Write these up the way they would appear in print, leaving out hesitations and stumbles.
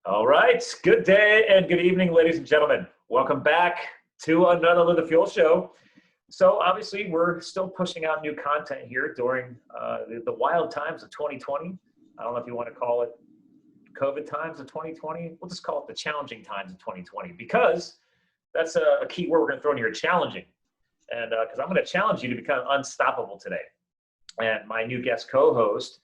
All right. Good day and good evening, ladies and gentlemen. Welcome back to another Live the Fuel show. So obviously, we're still pushing out new content here during the wild times of 2020. I don't know if you want to call it COVID times of 2020. We'll just call it the challenging times of 2020 because that's a key word we're going to throw in here, challenging. And because I'm going to challenge you to become unstoppable today. And my new guest co-host,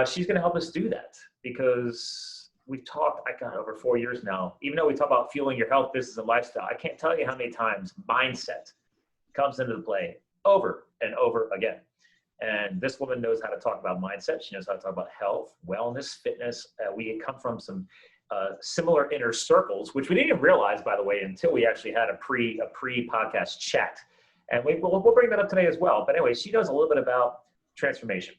she's going to help us do that because we've talked, over 4 years now, even though we talk about fueling your health, business, and lifestyle, I can't tell you how many times mindset comes into play over and over again. And this woman knows how to talk about mindset. She knows how to talk about health, wellness, fitness. We come from some similar inner circles, which we didn't even realize, by the way, until we actually had a pre-podcast chat. And we'll bring that up today as well. But anyway, she knows a little bit about transformation,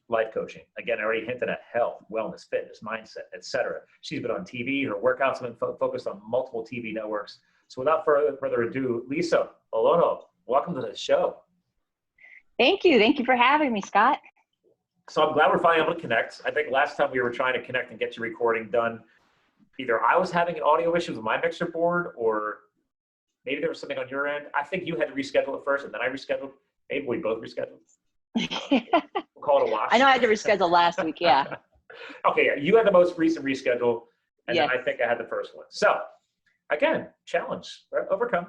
life coaching. Again, I already hinted at health, wellness, fitness, mindset, etc. She's been on TV. Her workouts have been focused on multiple TV networks. So without further ado, Lisa, Olona, welcome to the show. Thank you. Thank you for having me, Scott. So I'm glad we're finally able to connect. I think last time we were trying to connect and get your recording done, either I was having an audio issue with my mixer board or maybe there was something on your end. I think you had to reschedule it first and then I rescheduled. Maybe we both rescheduled. We'll call it a wash. I know I had to reschedule last week, yeah. Okay, yeah, you had the most recent reschedule, and Yes. then I think I had the first one. So, again, challenge, right? Overcome.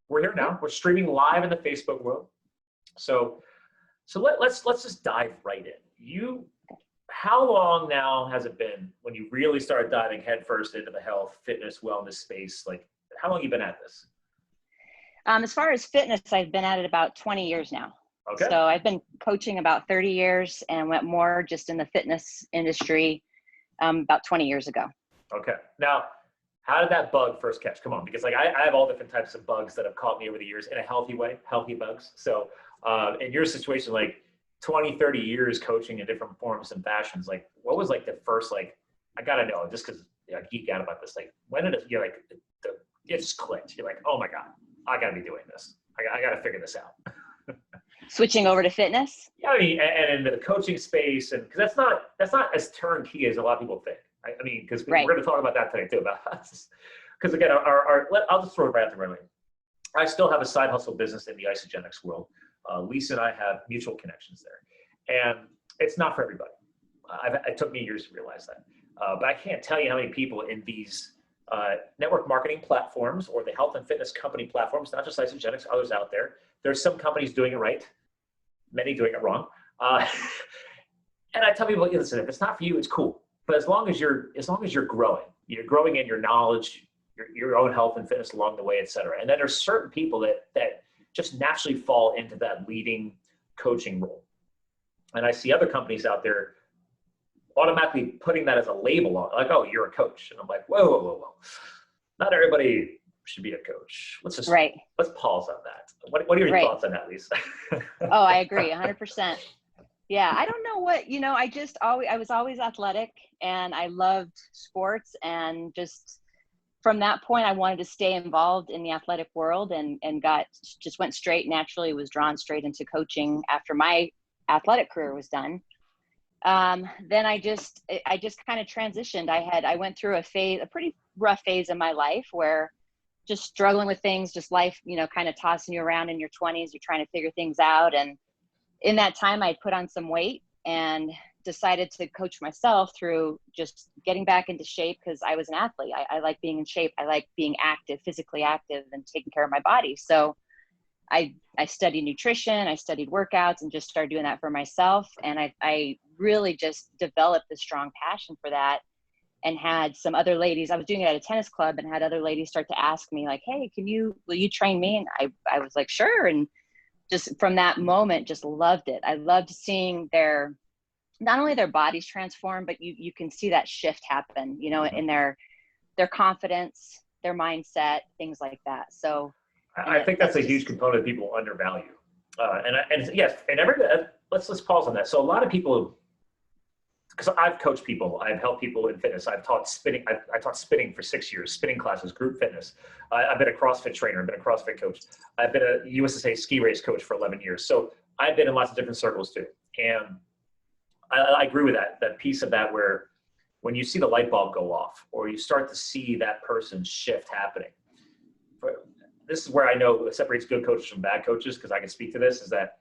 We're here now. We're streaming live in the Facebook world. So let's just dive right in. How long now has it been when you really started diving headfirst into the health, fitness, wellness space? Like, how long have you been at this? As far as fitness, I've been at it about 20 years now. Okay. So I've been coaching about 30 years and went more just in the fitness industry about 20 years ago. Okay. Now, how did that bug first catch? Come on, because like I have all different types of bugs that have caught me over the years in a healthy way, healthy bugs. So in your situation, like 20, 30 years coaching in different forms and fashions, like what was like the first, like, I got to know, just because I geek out about this, like when did it, it just clicked. You're like, oh my God, I got to be doing this. I got to figure this out. Switching over to fitness? Yeah, I mean, and into the coaching space, and because that's not as turnkey as a lot of people think. I mean, because Right. we're going to talk about that today too. Because again, I'll just throw it right out there. I still have a side hustle business in the isogenics world. Lisa and I have mutual connections there, and it's not for everybody. It took me years to realize that, but I can't tell you how many people in these network marketing platforms or the health and fitness company platforms, not just isogenics, others out there. There's some companies doing it right, many doing it wrong. And I tell people, listen, if it's not for you, it's cool. But as long as you're growing in your knowledge, your own health and fitness along the way, et cetera. And then there's certain people that just naturally fall into that leading coaching role. And I see other companies out there automatically putting that as a label on, like, oh, you're a coach. And I'm like, whoa. Not everybody should be a coach. Let's pause on that. What are your thoughts on that, Lisa? Oh, I agree 100%. Yeah, I don't know what, I was always athletic and I loved sports, and just from that point, I wanted to stay involved in the athletic world and was drawn straight into coaching after my athletic career was done. Then I just kind of transitioned. I went through a pretty rough phase in my life where just struggling with things, just life, kind of tossing you around in your 20s, you're trying to figure things out. And in that time I put on some weight and decided to coach myself through just getting back into shape, because I was an athlete. I like being in shape. I like being active, physically active, and taking care of my body. So I studied nutrition, I studied workouts, and just started doing that for myself. And I really just developed a strong passion for that, and had some other ladies, I was doing it at a tennis club, and had other ladies start to ask me like, hey, will you train me? And I was like, sure. And just from that moment, just loved it. I loved seeing not only their bodies transform, but you can see that shift happen, in their confidence, their mindset, things like that. So I think that's a huge component people undervalue. Let's pause on that. So a lot of people, because I've coached people, I've helped people in fitness. I've taught spinning. I taught spinning for 6 years, spinning classes, group fitness. I've been a CrossFit trainer. I've been a CrossFit coach. I've been a USSA ski race coach for 11 years. So I've been in lots of different circles too. And I agree with that piece of that where when you see the light bulb go off, or you start to see that person's shift happening. This is where I know what separates good coaches from bad coaches, because I can speak to this, is that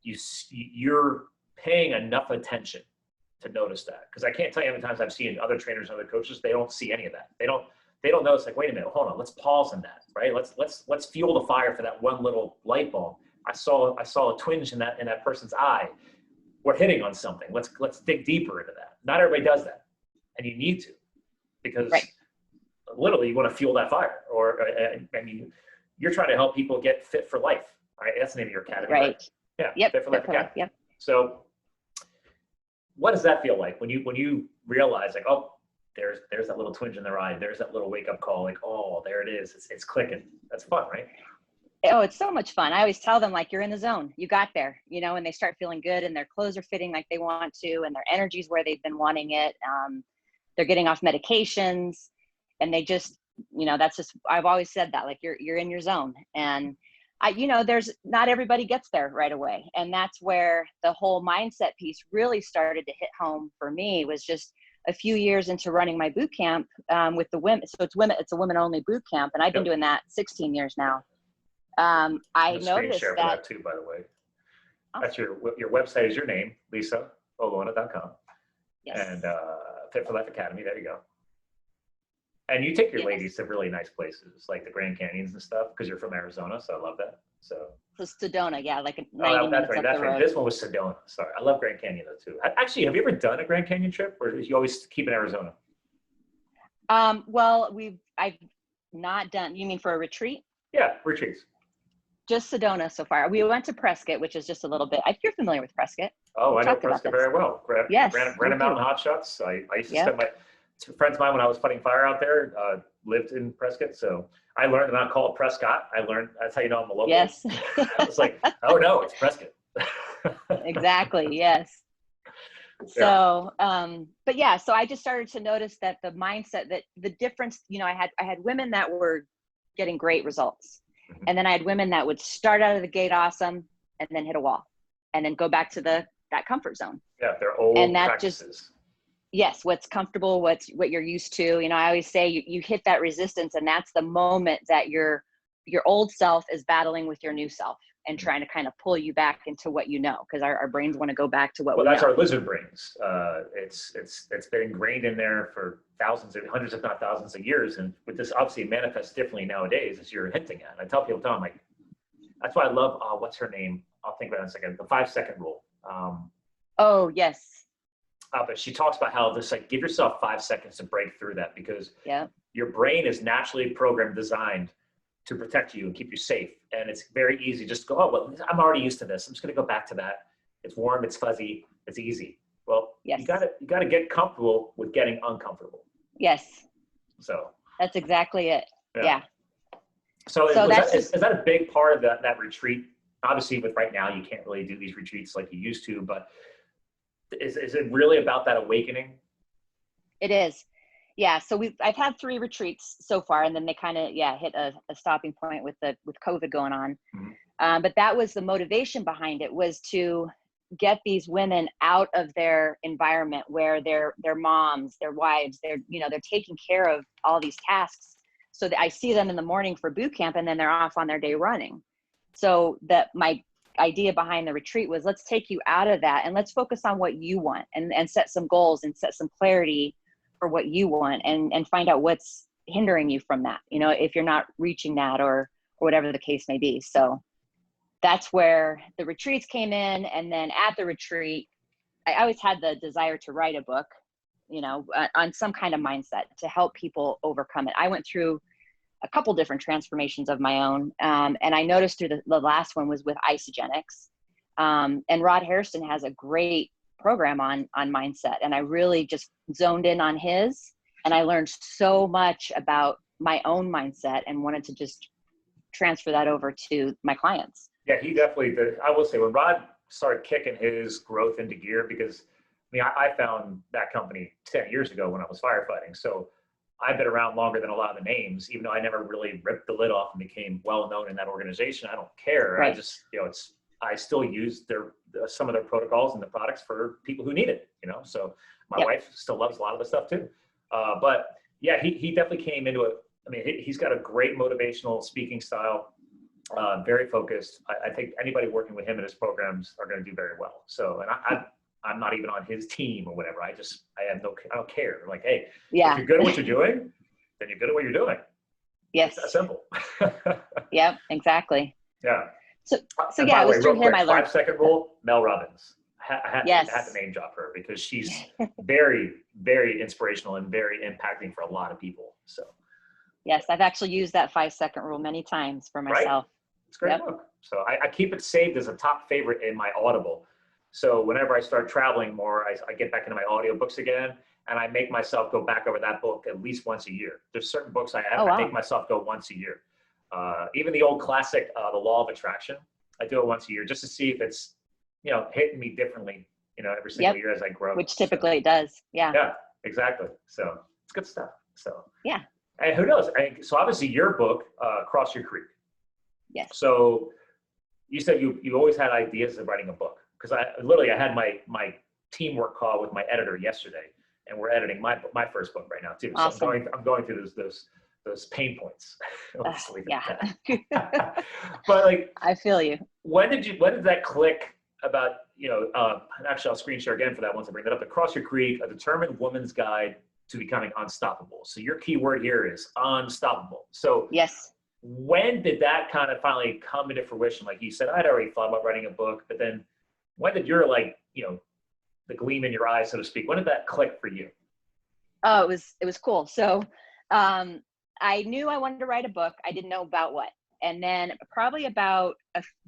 you're paying enough attention to notice that. Because I can't tell you how many times I've seen other trainers and other coaches, they don't see any of that. They don't notice, like, wait a minute, hold on, let's pause on that, right? Let's fuel the fire for that one little light bulb. I saw a twinge in that person's eye. We're hitting on something. Let's dig deeper into that. Not everybody does that, and you need to, because literally you want to fuel that fire. Or I mean, you're trying to help people get fit for life, right? That's the name of your academy, right? Yeah. Yep. Fit for Life Academy. Yep. So, what does that feel like when you realize, like, oh, there's that little twinge in their eye, there's that little wake up call, like, oh, there it is, it's clicking. That's fun, right? Oh, it's so much fun. I always tell them, like, you're in the zone. You got there, and they start feeling good, and their clothes are fitting like they want to, and their energy's where they've been wanting it. They're getting off medications, and they just, that's just, I've always said that, like, you're in your zone. And there's not everybody gets there right away. And that's where the whole mindset piece really started to hit home for me, was just a few years into running my boot camp with the women. So it's a women only boot camp. And I've been doing that 16 years now. I noticed share that too, by the way. That's your website is your name, LisaOlona.com. Yes. And Fit for Life Academy. There you go. And you take your ladies to really nice places, like the Grand Canyons and stuff, because you're from Arizona, so I love that. So Sedona, yeah, like 90 that's minutes right. up That's the right. road. This one was Sedona. Sorry, I love Grand Canyon though too. Actually, have you ever done a Grand Canyon trip, or do you always keep in Arizona? Well, I've not done. You mean for a retreat? Yeah, retreats. Just Sedona so far. We went to Prescott, which is just a little bit. You're familiar with Prescott. Oh, I know Prescott very well. Yes. Ran Mountain Hot Shots. I used to spend friends of mine when I was fighting fire out there lived in Prescott, so I learned to not call it Prescott. That's how you know I'm a local. Yes. I was like, oh no, it's Prescott. Exactly. Yes. So, but yeah, so I just started to notice that the mindset, that the difference, I had women that were getting great results. Mm-hmm. And then I had women that would start out of the gate awesome and then hit a wall and then go back to that comfort zone. Yeah, they're old and that practices. Yes, what's comfortable, what you're used to. I always say you hit that resistance, and that's the moment that your old self is battling with your new self and trying to kind of pull you back into what you know, because our brains want to go back to what we know. Well, that's our lizard brains. It's been ingrained in there for hundreds, if not thousands of years. And with this, obviously, it manifests differently nowadays, as you're hinting at. And I tell people, Tom, like, that's why I love, what's her name? I'll think about it in a second. The 5-second rule. Oh, yes. But she talks about how this, like, give yourself 5 seconds to break through that, because your brain is naturally programmed, designed to protect you and keep you safe. And it's very easy just to go, oh, well, I'm already used to this. I'm just going to go back to that. It's warm, it's fuzzy, it's easy. Well, you gotta get comfortable with getting uncomfortable. Yes. So that's exactly it. Yeah. So is that a big part of that retreat? Obviously, with right now, you can't really do these retreats like you used to, but is it really about that awakening? It is. Yeah. So I've had 3 retreats so far, and then they kind of, hit a stopping point with COVID going on. Mm-hmm. But that was the motivation behind it, was to get these women out of their environment where their moms, their wives, they're taking care of all these tasks. So that I see them in the morning for boot camp, and then they're off on their day running. So that my idea behind the retreat was, let's take you out of that and let's focus on what you want, and set some goals and set some clarity for what you want, and find out what's hindering you from that, if you're not reaching that or whatever the case may be. So that's where the retreats came in. And then at the retreat, I always had the desire to write a book, on some kind of mindset to help people overcome it. I went through a couple different transformations of my own. And I noticed through the last one was with isogenics. And Rod Hairston has a great program on mindset. And I really just zoned in on his, and I learned so much about my own mindset and wanted to just transfer that over to my clients. Yeah, he definitely did. I will say, when Rod started kicking his growth into gear, because I found that company 10 years ago when I was firefighting. So I've been around longer than a lot of the names, even though I never really ripped the lid off and became well known in that organization. I don't care. Right. I just, I still use some of their protocols and the products for people who need it, So My wife still loves a lot of the stuff too. But yeah, he definitely came into it. I mean, he's got a great motivational speaking style, very focused. I think anybody working with him in his programs are going to do very well. So, and I'm not even on his team or whatever. I don't care. Like, hey, if you're good at what you're doing, then you're good at what you're doing. Yes. It's that simple. Yep, exactly. Yeah. So and yeah, by it the was way, through real him quick, I learned. 5-second rule, Mel Robbins. I had to name drop her because she's very, very inspirational and very impacting for a lot of people. So. Yes, I've actually used that 5-second rule many times for myself. Right? It's a great book. So I keep it saved as a top favorite in my Audible. So whenever I start traveling more, I get back into my audiobooks again, and I make myself go back over that book at least once a year. There's certain books I have, I make myself go once a year. Even the old classic, The Law of Attraction, I do it once a year just to see if it's, hitting me differently, every single year as I grow. Which typically it does. Yeah. Yeah, exactly. So it's good stuff. So yeah. And who knows? So obviously your book, Cross Your Creek. Yes. So you said you always had ideas of writing a book, because I had my teamwork call with my editor yesterday, and we're editing my first book right now too. Awesome. So I'm going through those pain points. But like, I feel you. When did that click about, actually I'll screen share again for that once I bring that up. Across Your Creek, A Determined Woman's Guide to Becoming Unstoppable. So your key word here is unstoppable. So yes. When did that kind of finally come into fruition? Like you said, I'd already thought about writing a book, but then when did your, the gleam in your eyes, so to speak, when did that click for you? Oh, it was cool. So I knew I wanted to write a book. I didn't know about what. And then probably about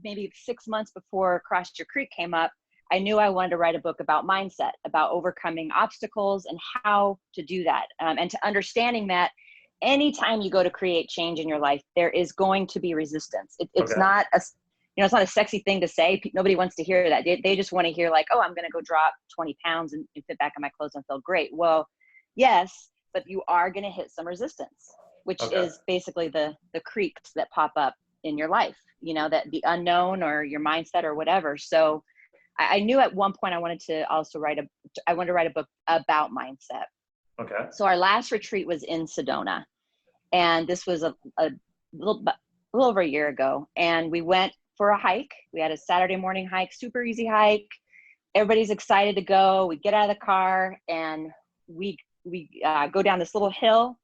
maybe 6 months before Cross Your Creek came up, I knew I wanted to write a book about mindset, about overcoming obstacles and how to do that. And to understanding that anytime you go to create change in your life, there is going to be resistance. It's not it's not a sexy thing to say. Nobody wants to hear that. They just want to hear like, oh, I'm going to go drop 20 pounds and fit back in my clothes and feel great. Well, yes, but you are going to hit some resistance, which is basically the creeks that pop up in your life, that the unknown or your mindset or whatever. So I knew at one point I wanted to write a book about mindset. Okay. So our last retreat was in Sedona, and this was a little over a year ago. And we went for a hike. We had a Saturday morning hike, super easy hike. Everybody's excited to go. We get out of the car and we go down this little hill,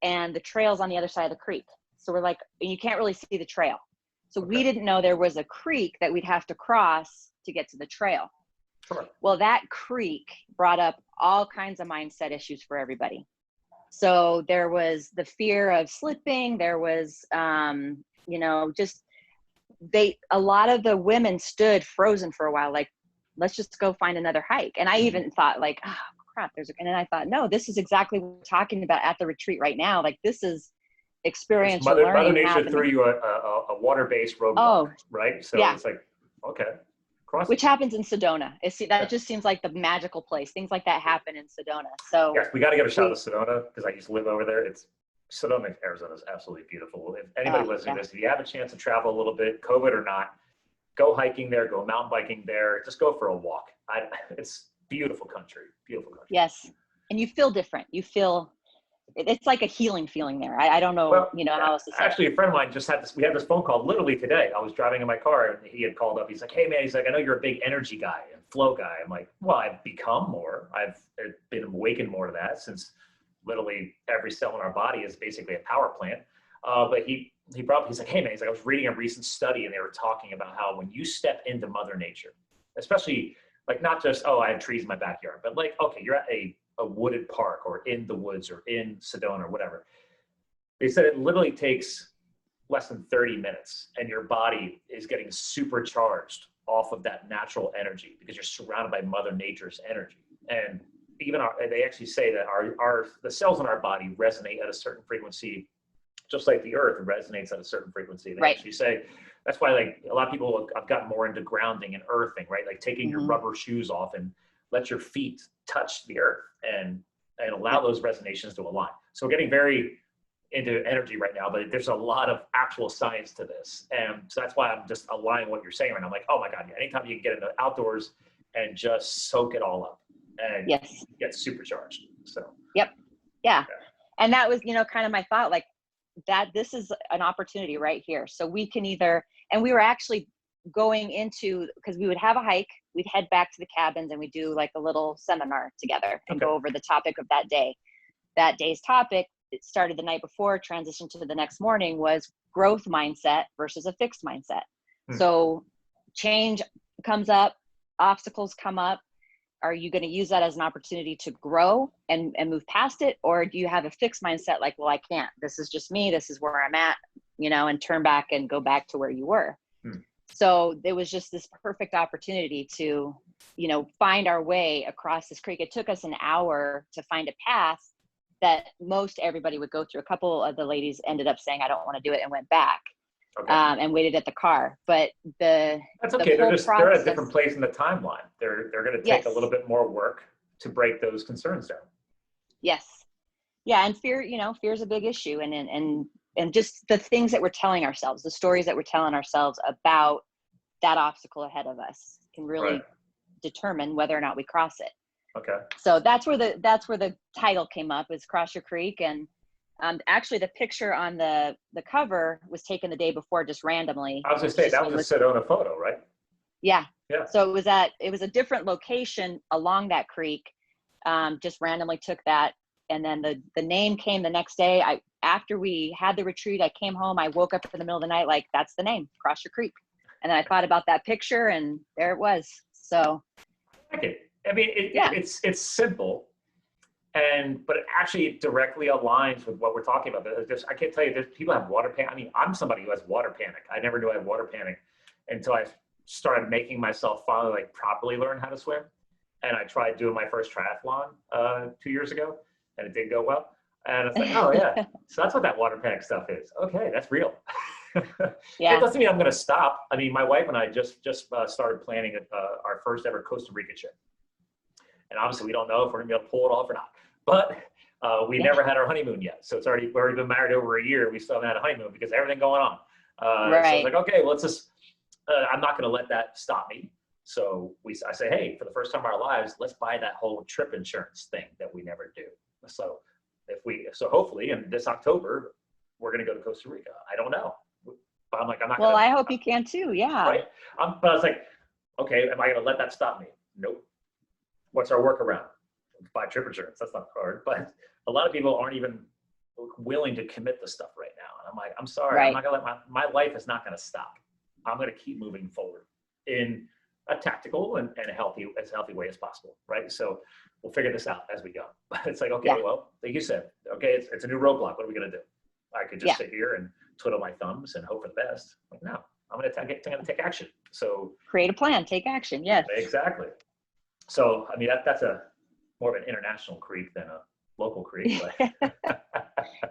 and the trail's on the other side of the creek. So we're like, you can't really see the trail. So we didn't know there was a creek that we'd have to cross to get to the trail. Sure. Well, that creek brought up all kinds of mindset issues for everybody. So there was the fear of slipping. There was, a lot of the women stood frozen for a while, like, let's just go find another hike. And I even thought like, oh crap, and then I thought, no, this is exactly what we're talking about at the retreat right now. Like, this is experiential learning. Mother Nature happening. threw you a water-based roadblock, right? So it's like, okay. Which happens in Sedona. Just seems like the magical place. Things like that happen in Sedona. So yes, we got to give a shout out to Sedona, because I used to live over there. Sedona, Arizona is absolutely beautiful. If anybody listening to this, if you have a chance to travel a little bit, COVID or not, go hiking there, go mountain biking there, just go for a walk. It's beautiful country, beautiful country. Yes, and you feel different. You feel, it's like a healing feeling there. I don't know, how else to say. Actually, a friend of mine we had this phone call literally today. I was driving in my car and he had called up. He's like, hey man, I know you're a big energy guy and flow guy. I'm like, well, I've become more. I've been awakened more to that, since literally every cell in our body is basically a power plant. But he's like, hey man, I was reading a recent study and they were talking about how when you step into Mother Nature, especially like not just, I have trees in my backyard, but like, okay, you're at a wooded park or in the woods or in Sedona or whatever. They said it literally takes less than 30 minutes and your body is getting supercharged off of that natural energy because you're surrounded by Mother Nature's energy. And even they actually say that the cells in our body resonate at a certain frequency, just like the earth resonates at a certain frequency. They actually say that's why, like, a lot of people have gotten more into grounding and earthing, right? Like taking your rubber shoes off and let your feet touch the earth and allow those resonations to align. So we're getting very into energy right now, but there's a lot of actual science to this. And so that's why I'm just aligning what you're saying right now. I'm like, oh my God, anytime you can get into outdoors and just soak it all up. and Yes. get supercharged. So. Yep. Yeah. And that was, kind of my thought, like that this is an opportunity right here. So we can either, and we were actually going into, because we would have a hike, we'd head back to the cabins and we do like a little seminar together and go over the topic of that day. That day's topic, it started the night before, transitioned to the next morning, was growth mindset versus a fixed mindset. So change comes up, obstacles come up. Are you going to use that as an opportunity to grow and move past it? Or do you have a fixed mindset like, well, I can't, this is just me, this is where I'm at, and turn back and go back to where you were. So there was just this perfect opportunity to, find our way across this creek. It took us an hour to find a path that most everybody would go through. A couple of the ladies ended up saying, I don't want to do it, and went back. And waited at the car. But that's okay. They're at a different place in the timeline. They're going to take a little bit more work to break those concerns down. Yes. Yeah. And fear, fear is a big issue. And just the things that we're telling ourselves, the stories that we're telling ourselves about that obstacle ahead of us can really determine whether or not we cross it. Okay. So that's where the title came up, is Cross Your Creek. And actually the picture on the cover was taken the day before, just randomly. I was going to say, that was a Sedona photo, right? Yeah. Yeah. So it was a different location along that creek. Just randomly took that. And then the name came the next day. After we had the retreat, I came home, I woke up in the middle of the night, like, that's the name, Cross Your Creek. And then I thought about that picture, and there it was. So. Okay. I mean, it's simple. But it actually directly aligns with what we're talking about. I can't tell you, there's people have water panic. I mean, I'm somebody who has water panic. I never knew I had water panic until I started making myself finally properly learn how to swim. And I tried doing my first triathlon 2 years ago, and it didn't go well. And it's like, oh yeah, so that's what that water panic stuff is. Okay, that's real. It doesn't mean I'm going to stop. I mean, my wife and I just started planning our first ever Costa Rica trip. And obviously we don't know if we're gonna be able to pull it off or not. But we never had our honeymoon yet. So we've already been married over a year. We still haven't had a honeymoon because of everything going on. So it's like, okay, well, let's just, I'm not gonna let that stop me. So I say, hey, for the first time in our lives, let's buy that whole trip insurance thing that we never do. So hopefully in this October, we're gonna go to Costa Rica. I don't know. But I'm like, I'm not gonna. Well, I hope you can too, yeah. Right? But I was like, okay, am I gonna let that stop me? Nope. What's our workaround? Buy trip insurance. That's not hard, but a lot of people aren't even willing to commit to stuff right now. And I'm like, I'm sorry, I'm not gonna let my life is not gonna stop. I'm gonna keep moving forward in a tactical and a healthy way as possible, right? So we'll figure this out as we go. But it's like, okay, well, like you said, okay, it's a new roadblock. What are we gonna do? I could just sit here and twiddle my thumbs and hope for the best. Like, no, I'm gonna take action. So create a plan, take action. Yes. Exactly. So, I mean, that's more of an international creek than a local creek. But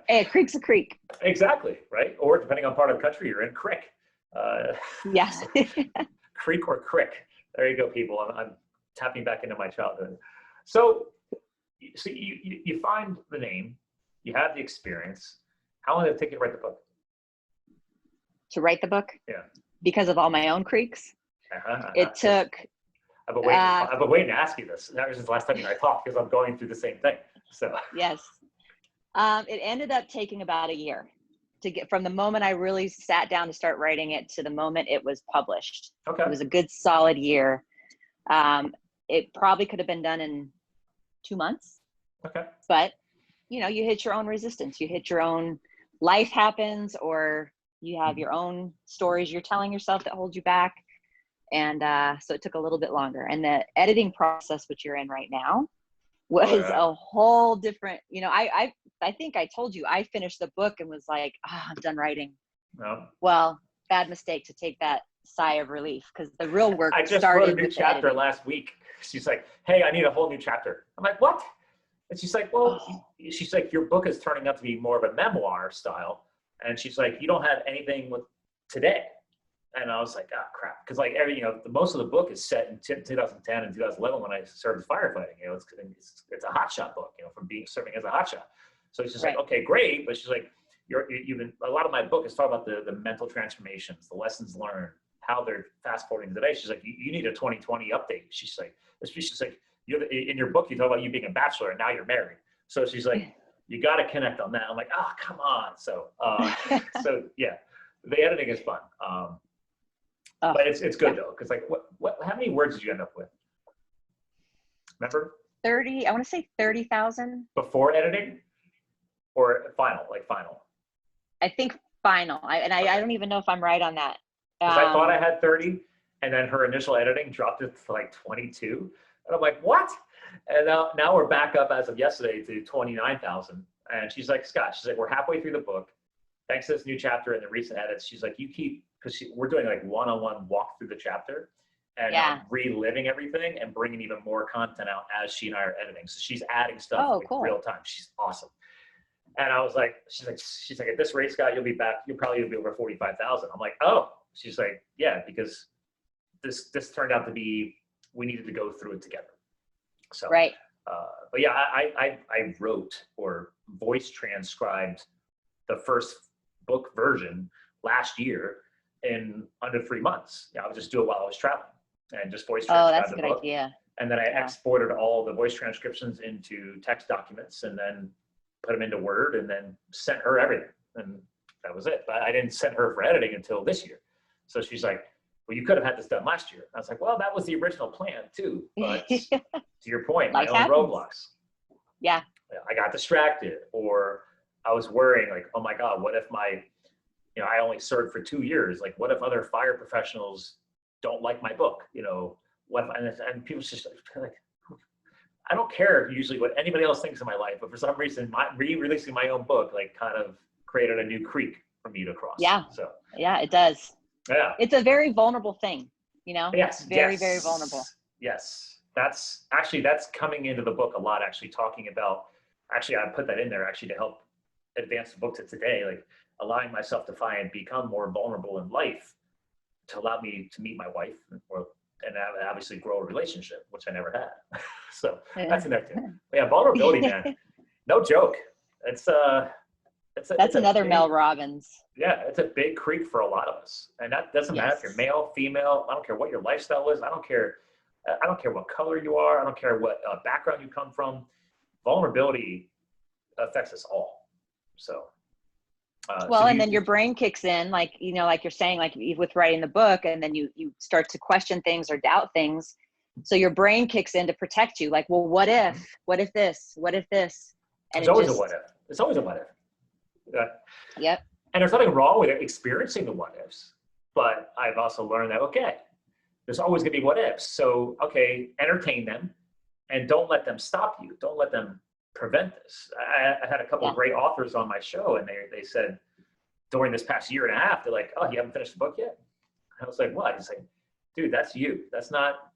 hey, a creek's a creek. Exactly, right? Or depending on part of the country you're in, crick. Yes. Creek or crick. There you go, people. I'm tapping back into my childhood. So you find the name, you have the experience. How long did it take you to write the book? To write the book? Yeah. Because of all my own creeks? It took... I've been waiting to ask you this. That was the last time you and I talked, because I'm going through the same thing. So yes, it ended up taking about a year to get from the moment I really sat down to start writing it to the moment it was published. Okay. It was a good solid year. It probably could have been done in 2 months. Okay. But you hit your own resistance. You hit your own, life happens, or you have your own stories you're telling yourself that hold you back. And so it took a little bit longer. And the editing process, which you're in right now, was a whole different, I think I told you, I finished the book and was like, I'm done writing. No. Well, bad mistake to take that sigh of relief, because the real work I just wrote a new chapter last week. She's like, hey, I need a whole new chapter. I'm like, what? And she's like, well, she's like, your book is turning out to be more of a memoir style. And she's like, you don't have anything with today. And I was like, oh crap. Cause most of the book is set in 2010 and 2011 when I started firefighting, it's a hotshot book, from serving as a hotshot. So she's like, okay, great. But she's like, you've been, a lot of my book is talking about the mental transformations, the lessons learned, how they're fast forwarding today. She's like, you need a 2020 update. She's like, in your book, you talk about you being a bachelor and now you're married. So she's like, you got to connect on that. I'm like, oh, come on. So, so yeah, the editing is fun. But it's good though. Cause like how many words did you end up with? Remember? 30, I want to say 30,000. Before editing or final? I think final. I don't even know if I'm right on that. Because I thought I had 30, and then her initial editing dropped it to like 22. And I'm like, what? And now we're back up as of yesterday to 29,000. And she's like, Scott, she's like, we're halfway through the book. Thanks to this new chapter and the recent edits. She's like, because we're doing like one-on-one walk through the chapter and reliving everything and bringing even more content out as she and I are editing. So she's adding stuff real time. She's awesome. And I was like, she's like, at this rate, Scott, you'll probably be over 45,000. I'm like, oh. She's like, yeah, because this turned out to be, we needed to go through it together. So, right. But yeah, I wrote or voice transcribed the first book version last year in under 3 months. Yeah, I would just do it while I was traveling and just voice transcribe that's the a good book. idea. And then I exported all the voice transcriptions into text documents and then put them into Word and then sent her everything. And that was it. But I didn't send her for editing until this year. So she's like, well, you could have had this done last year. I was like, well, that was the original plan too. But to your point, my own roadblocks. Yeah. I got distracted, or I was worrying like, oh my God, what if I only served for 2 years. Like, what if other fire professionals don't like my book? What if, and people just like, I don't care usually what anybody else thinks of my life, but for some reason, re-releasing my own book, like kind of created a new creek for me to cross. Yeah. So yeah, it does. Yeah. It's a very vulnerable thing, Yes. Very vulnerable. Yes. That's coming into the book a lot, actually talking about, I put that in there actually to help advance the book to today, like allowing myself to become more vulnerable in life to allow me to meet my wife and obviously grow a relationship, which I never had. So that's another thing. Yeah, vulnerability, man. No joke. That's another big, Mel Robbins. Yeah, it's a big creek for a lot of us. And that doesn't matter if you're male, female, I don't care what your lifestyle is. I don't care what color you are. I don't care what background you come from. Vulnerability affects us all. So. And then your brain kicks in, like you're saying, like with writing the book, and then you start to question things or doubt things. So your brain kicks in to protect you. Like, well, what if this? And it's always a what if. It's always a what if. Yep. And there's nothing wrong with experiencing the what ifs, but I've also learned that, okay, there's always gonna be what ifs. So, okay, entertain them and don't let them stop you. Don't let them prevent this. I had a couple of great authors on my show, and they said during this past year and a half, they're like, oh, you haven't finished the book yet? I was like, what? He's like, dude, that's you. That's not,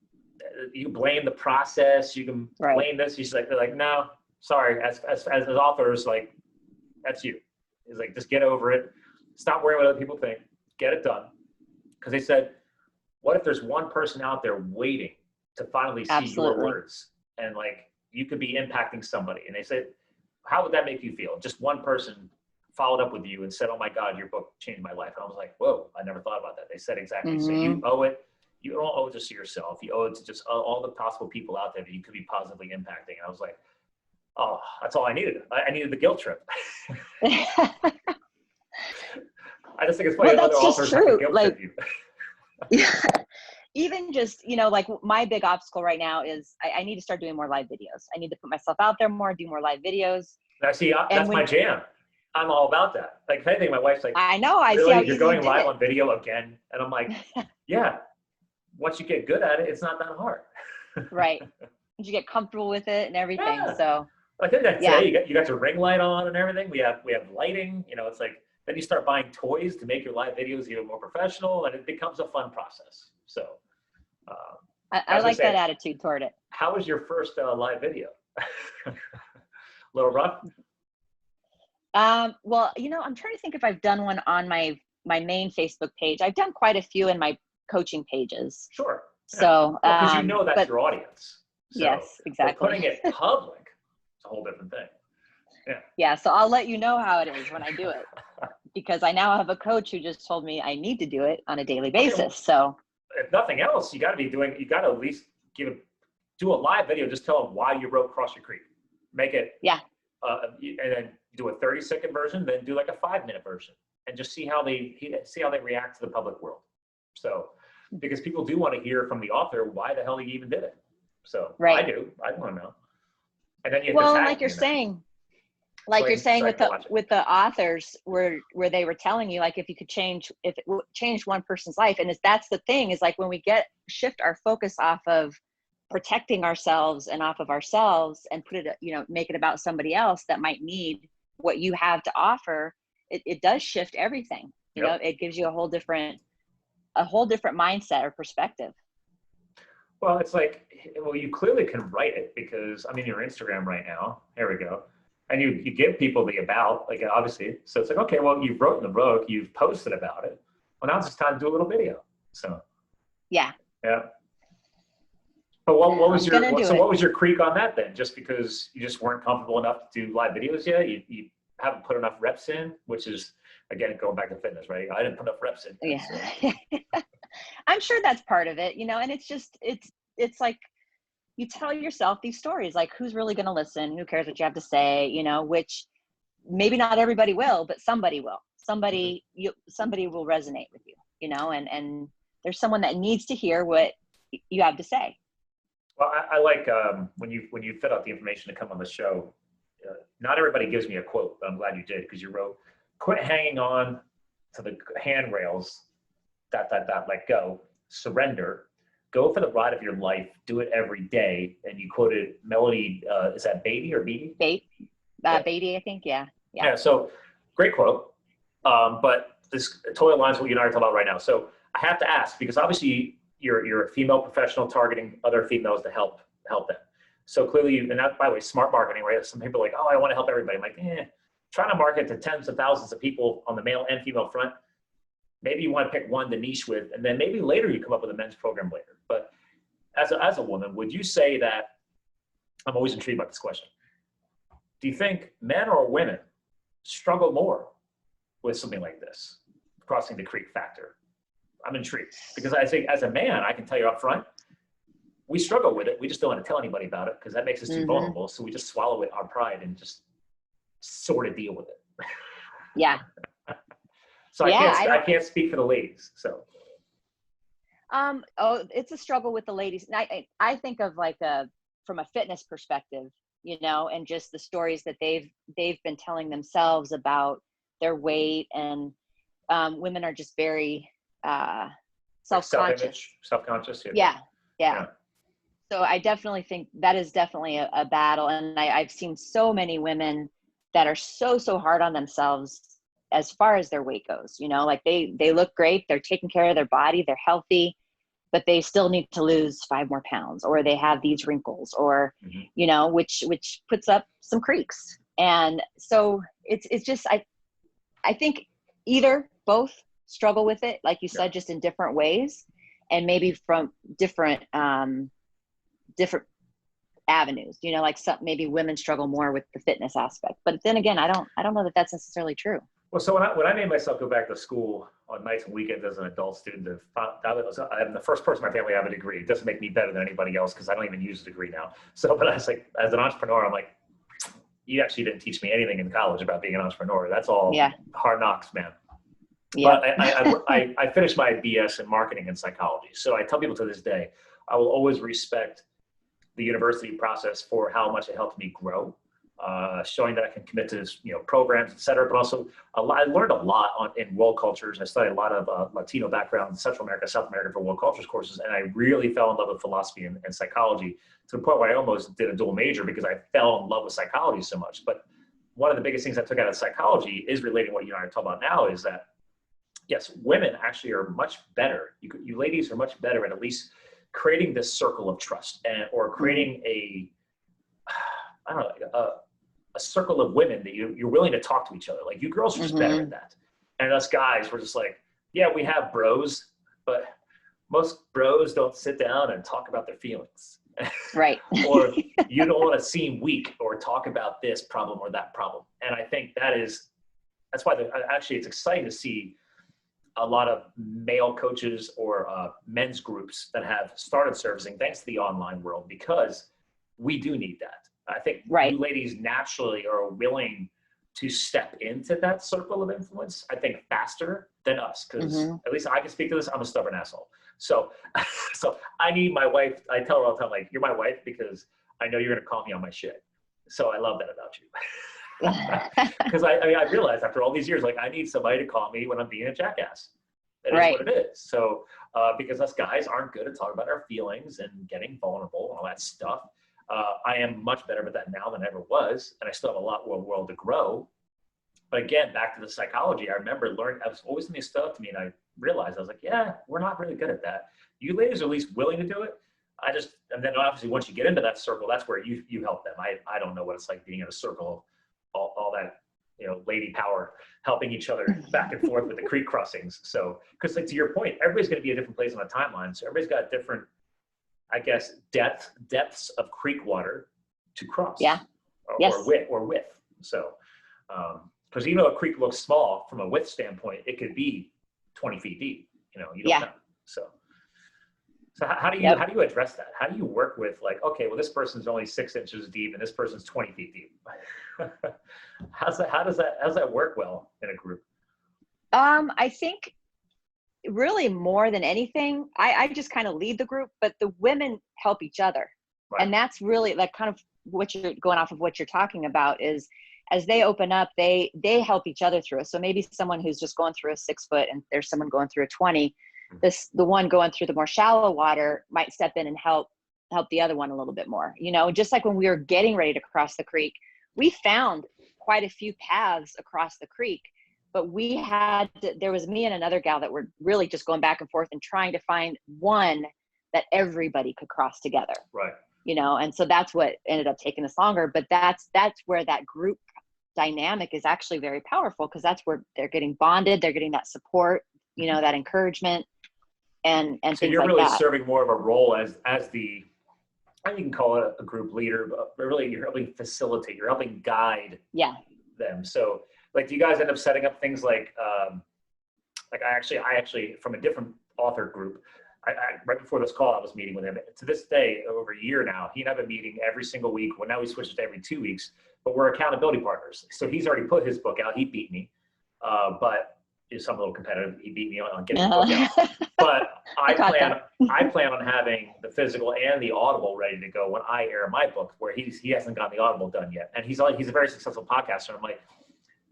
you blame the process. You can blame this. They're like, no, sorry. As authors, like, that's you. He's like, just get over it. Stop worrying what other people think. Get it done. Because they said, what if there's one person out there waiting to finally see your words? And like, you could be impacting somebody. And they said, how would that make you feel? Just one person followed up with you and said, oh my God, your book changed my life. And I was like, whoa, I never thought about that. They said exactly. So you owe it. You don't owe it just to yourself. You owe it to just all the possible people out there that you could be positively impacting. And I was like, oh, that's all I needed. I needed the guilt trip. I just think it's funny. Well, that's just true. Like, you. Even just, like my big obstacle right now is I need to start doing more live videos. I need to put myself out there more, do more live videos. Now, see, that's my jam. I'm all about that. Like, if anything, my wife's like, I know, I really, see how you're going live on video again. And I'm like, yeah, once you get good at it, it's not that hard. Right. Once you get comfortable with it and everything. Yeah. So I think that today you got your ring light on and everything. We have lighting, it's like, then you start buying toys to make your live videos even more professional, and it becomes a fun process. So I like that attitude toward it. How was your first live video? A little rough? Well, I'm trying to think if I've done one on my main Facebook page. I've done quite a few in my coaching pages. Sure. Yeah. So, because that's your audience. So, yes, exactly. Putting it public is a whole different thing. Yeah. Yeah. So I'll let you know how it is when I do it, because I now have a coach who just told me I need to do it on a daily basis. So if nothing else, you got to at least do a live video. Just tell them why you wrote Cross Your Creek. Make it, and then do a 30-second version, then do like a 5-minute version, and just see how they react to the public world. So, because people do want to hear from the author why the hell he even did it. So I do. I want to know. And then you have to tag like you're saying. Like you're saying with the authors where they were telling you, like, if it changed one person's life. And that's the thing, is like when we shift our focus off of protecting ourselves and off of ourselves and put it, make it about somebody else that might need what you have to offer, it does shift everything. You know, it gives you a whole different mindset or perspective. Well, it's like, you clearly can write it, because I'm in your Instagram right now. Here we go. And you give people the about, like, obviously. So it's like, okay, well, you've written the book, you've posted about it. Well, now it's just time to do a little video. So. Yeah. But what was your creek on that then? Just because you just weren't comfortable enough to do live videos yet? You haven't put enough reps in, which is, again, going back to fitness, right? I didn't put enough reps in. Yeah. So. I'm sure that's part of it, and it's like, you tell yourself these stories, like, who's really going to listen? Who cares what you have to say? Which maybe not everybody will, but somebody will. Somebody will resonate with you, and there's someone that needs to hear what you have to say. Well, I like when you fed out the information to come on the show. Not everybody gives me a quote, but I'm glad you did, because you wrote, "Quit hanging on to the handrails. ... Let go. Surrender. Go for the ride of your life. Do it every day." And you quoted Melody. Is that Beatty or Beatty? Beatty, I think. Yeah. So great quote. But this totally aligns with what you and I are talking about right now. So I have to ask, because obviously you're a female professional targeting other females to help them. So clearly, and that, by the way, smart marketing, right? Some people are like, oh, I want to help everybody. I'm like, trying to market to tens of thousands of people on the male and female front. Maybe you want to pick one to niche with, and then maybe later you come up with a men's program later. But as a woman, would you say that, I'm always intrigued about this question, do you think men or women struggle more with something like this, crossing the creek factor? I'm intrigued, because I think as a man, I can tell you up front, we struggle with it. We just don't want to tell anybody about it, because that makes us too vulnerable. So we just swallow it, our pride, and just sort of deal with it. Yeah. So I can't speak for the ladies. So. It's a struggle with the ladies. And I think of, like, from a fitness perspective, and just the stories that they've been telling themselves about their weight, and women are just very self-conscious. Self-conscious. Yeah. So I definitely think that is definitely a battle. And I've seen so many women that are so hard on themselves as far as their weight goes, like they look great. They're taking care of their body. They're healthy, but they still need to lose 5 more pounds, or they have these wrinkles, or, which puts up some creaks. And so it's just, I think both struggle with it, like you said, just in different ways, and maybe from different avenues, like maybe women struggle more with the fitness aspect, but then again, I don't know that that's necessarily true. Well, so when I made myself go back to school on nights and weekends as an adult student, I'm the first person in my family to have a degree. It doesn't make me better than anybody else, because I don't even use a degree now. So, but I was like, as an entrepreneur, I'm like, you actually didn't teach me anything in college about being an entrepreneur. That's all hard knocks, man. Yeah. But I finished my BS in marketing and psychology. So I tell people to this day, I will always respect the university process for how much it helped me grow. Showing that I can commit to programs, et cetera, but also I learned a lot in world cultures. I studied a lot of Latino background, Central America, South America for world cultures courses, and I really fell in love with philosophy and psychology, to the point where I almost did a dual major, because I fell in love with psychology so much. But one of the biggest things I took out of psychology is relating to what you and I are talking about now, is that, yes, women actually are much better. You ladies are much better at least creating this circle of trust, or creating a circle of women that you're willing to talk to each other. Like, you girls are just better at that. And us guys, we're just like, yeah, we have bros, but most bros don't sit down and talk about their feelings. Right. Or you don't want to seem weak or talk about this problem or that problem. And I think that's why actually it's exciting to see a lot of male coaches or men's groups that have started servicing thanks to the online world, because we do need that. I think Right. you ladies naturally are willing to step into that circle of influence, I think, faster than us, because at least I can speak to this. I'm a stubborn asshole. So, so I need my wife. I tell her all the time, like, you're my wife because I know you're going to call me on my shit. So I love that about you. Because I mean, I realized after all these years, like, I need somebody to call me when I'm being a jackass. It is what it is. So, because us guys aren't good at talking about our feelings and getting vulnerable and all that stuff. I am much better at that now than I ever was, and I still have a lot more world to grow. But again, back to the psychology, I remember learning, I was always something stood up to me, and I realized, I was like, yeah, we're not really good at that. You ladies are at least willing to do it. And then obviously once you get into that circle, that's where you help them. I don't know what it's like being in a circle, all that, lady power, helping each other back and forth with the creek crossings. So, because like, to your point, everybody's going to be a different place on the timeline. So everybody's got different, I guess, depths of creek water to cross. Yeah. Or width. So, because even though a creek looks small from a width standpoint, it could be 20 feet deep. You don't know. So how do you address that? How do you work with, like, okay, well, this person's only 6 inches deep and this person's 20 feet deep? How does that work well in a group? I think really more than anything, I just kind of lead the group, but the women help each other. Right. And that's really like kind of what you're going off of what you're talking about is, as they open up, they help each other through it. So maybe someone who's just going through a 6 foot and there's someone going through a 20, the one going through the more shallow water might step in and help the other one a little bit more. Just like when we were getting ready to cross the creek, we found quite a few paths across the creek, but there was me and another gal that were really just going back and forth and trying to find one that everybody could cross together. Right. And so that's what ended up taking us longer, but that's where that group dynamic is actually very powerful, because that's where they're getting bonded, they're getting that support, that encouragement and so things you're like really that. serving more of a role as the, I think you can call it a group leader, but really you're helping facilitate, you're helping guide them. So like, do you guys end up setting up things like I actually from a different author group, I right before this call, I was meeting with him. To this day, over a year now, he and I have a meeting every single week. Well, now we switched to every 2 weeks, but we're accountability partners. So he's already put his book out. He beat me, but I'm a little competitive. He beat me on getting the book out. But I plan on having the physical and the Audible ready to go when I air my book, where he hasn't gotten the Audible done yet. And he's a very successful podcaster. I'm like,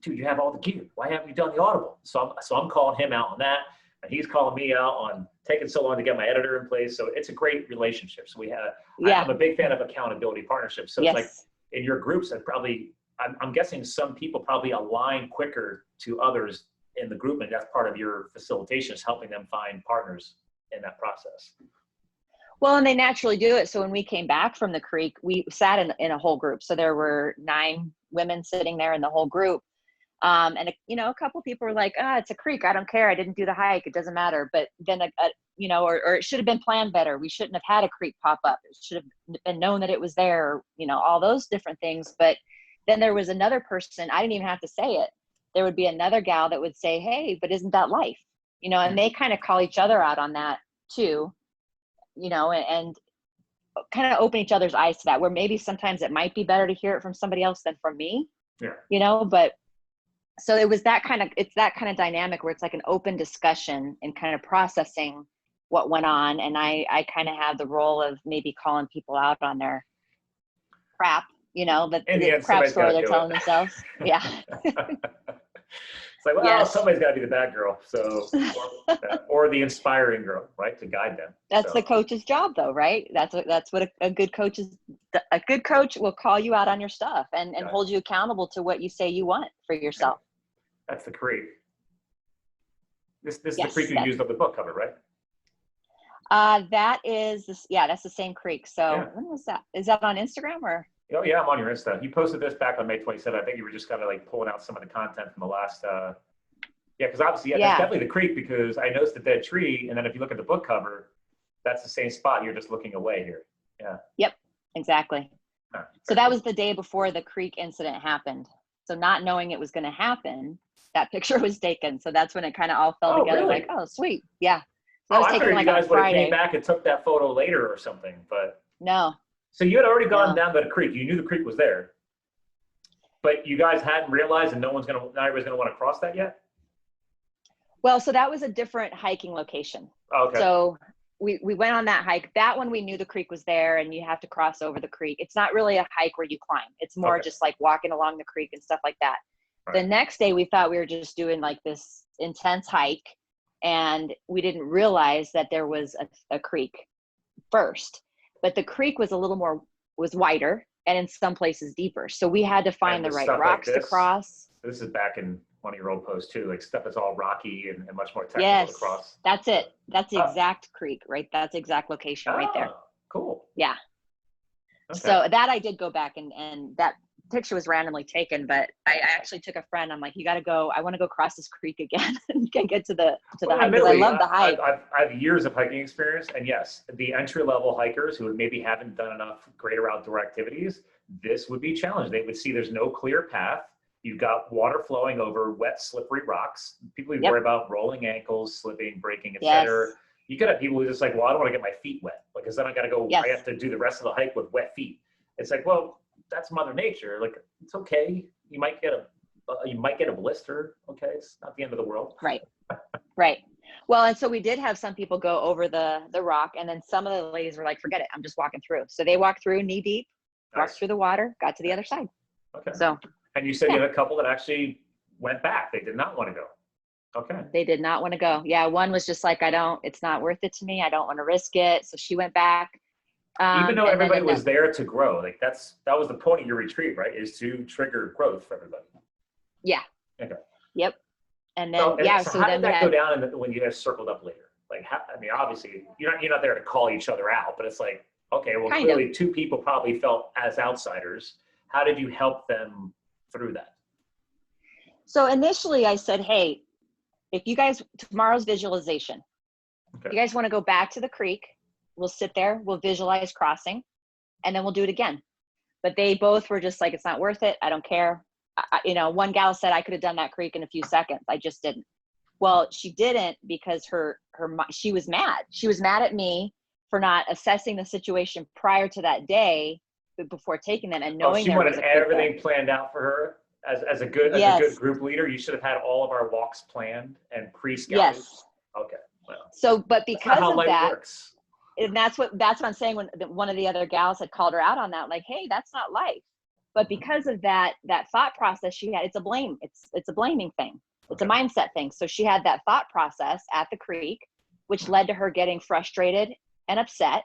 dude, you have all the gear. Why haven't you done the Audible? So I'm calling him out on that. And he's calling me out on taking so long to get my editor in place. So it's a great relationship. So I'm a big fan of accountability partnerships. So it's like in your groups, and probably, I'm guessing some people probably align quicker to others in the group. And that's part of your facilitation, is helping them find partners in that process. Well, and they naturally do it. So when we came back from the creek, we sat in a whole group. So there were 9 women sitting there in the whole group. And a couple people were like, it's a creek. I don't care. I didn't do the hike. It doesn't matter. But then, or it should have been planned better. We shouldn't have had a creek pop up. It should have been known that it was there, all those different things. But then there was another person, I didn't even have to say it. There would be another gal that would say, hey, but isn't that life? And they kind of call each other out on that too, and kind of open each other's eyes to that, where maybe sometimes it might be better to hear it from somebody else than from me, but so it's that kind of dynamic where it's like an open discussion and kind of processing what went on. And I kind of have the role of maybe calling people out on their crap, the crap story they're telling themselves. Yeah. It's like, well, somebody's got to be the bad girl. So, or the inspiring girl, right? To guide them. That's the coach's job though, right? That's what a good coach is. A good coach will call you out on your stuff and hold you accountable to what you say you want for yourself. That's the creek. This is the creek you used on the book cover, right? That is that's the same creek. So when was that? Is that on Instagram or? Oh yeah, I'm on your Insta. You posted this back on May 27th. I think you were just kind of like pulling out some of the content from the last. Because obviously, that's definitely the creek, because I noticed the dead tree, and then if you look at the book cover, that's the same spot. You're just looking away here. Yeah. Yep. Exactly. So that was the day before the creek incident happened. So not knowing it was going to happen, that picture was taken. So that's when it kind of all fell together. Really? Like, oh, sweet. Yeah. So that Oh, was I taken figured like you on a guys would have came Friday. back and took that photo later or something. But No, so you had already gone no. down to the creek. You knew the creek was there, but you guys hadn't realized, and not everybody's gonna want to cross that yet. Well, so that was a different hiking location. Oh, okay. So we went on that hike. That one we knew the creek was there and you have to cross over the creek. It's not really a hike where you climb. It's more Okay. just like walking along the creek and stuff like that. Right. The next day we thought we were just doing like this intense hike, and we didn't realize that there was a creek first. But the creek was was wider and in some places deeper. So we had to find And the with right stuff like rocks to this, cross. This is back in one of your old posts too, like stuff that's all rocky and much more technical to Yes, cross. that's it. That's the Oh. exact creek, right? That's the exact location right there. Oh, cool. Yeah. Okay. So that I did go back and that picture was randomly taken, but I actually took a friend. I'm like, you got to go. I want to go cross this creek again and get to the Well, hike, because I admittedly, love the hike. I have years of hiking experience, and yes, the entry-level hikers who maybe haven't done enough greater outdoor activities, this would be challenging. They would see there's no clear path. You've got water flowing over wet, slippery rocks. People who worry about rolling ankles, slipping, breaking, etc. Yes. You could have people who are just like, well, I don't want to get my feet wet because then I got to go. Yes. I have to do the rest of the hike with wet feet. It's like, well, that's Mother Nature. Like, it's okay. You might get a blister. Okay, it's not the end of the world. Right. Right. Well, and so we did have some people go over the rock, and then some of the ladies were like, forget it, I'm just walking through. So they walked through knee deep, walked through the water, got to the other side. Okay. So. And you said you had a couple that actually went back. They did not want to go. Okay. They did not want to go. Yeah. One was just like, it's not worth it to me. I don't want to risk it. So she went back. Even though everybody was there to grow, like that was the point of your retreat, right? Is to trigger growth for everybody. Yeah. Okay. Yep. And then, so how did that go down when you guys circled up later? Like, I mean, obviously you're not there to call each other out, but it's like, okay, well, clearly two people probably felt as outsiders. How did you help them through that? So initially I said, hey, if you guys, tomorrow's visualization, if you guys want to go back to the creek, we'll sit there, we'll visualize crossing, and then we'll do it again. But they both were just like, it's not worth it. I don't care. One gal said I could have done that creek in a few seconds. I just didn't. Well, she didn't because she was mad. She was mad at me for not assessing the situation prior to that day before taking them and knowing she wanted everything planned out for her as a good group leader. You should have had all of our walks planned and pre-scouted. Yes. Okay. Well, so, but because of that, works. And that's what I'm saying. When one of the other gals had called her out on that, like, hey, that's not life. But because of that thought process she had, it's a blaming thing. It's a mindset thing. So she had that thought process at the creek, which led to her getting frustrated and upset,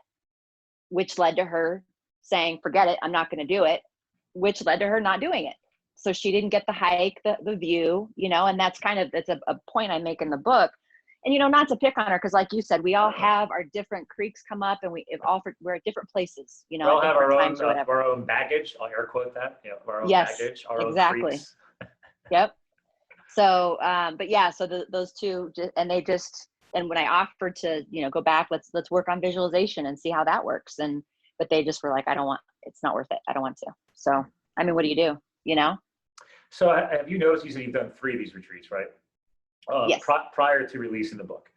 which led to her saying, forget it, I'm not going to do it, which led to her not doing it. So she didn't get the hike, the view, and that's a point I make in the book. And, not to pick on her, because like you said, we all have our different creeks come up, and we're at different places, we all have our own baggage. I'll air quote that, our own baggage, our own creeks. Yep. So, but yeah, so those two, and when I offered to, go back, let's work on visualization and see how that works. But they just were like, it's not worth it. I don't want to. So, I mean, what do you do? So have you noticed, you said you've done 3 of these retreats, right? Yes. Prior to releasing the book.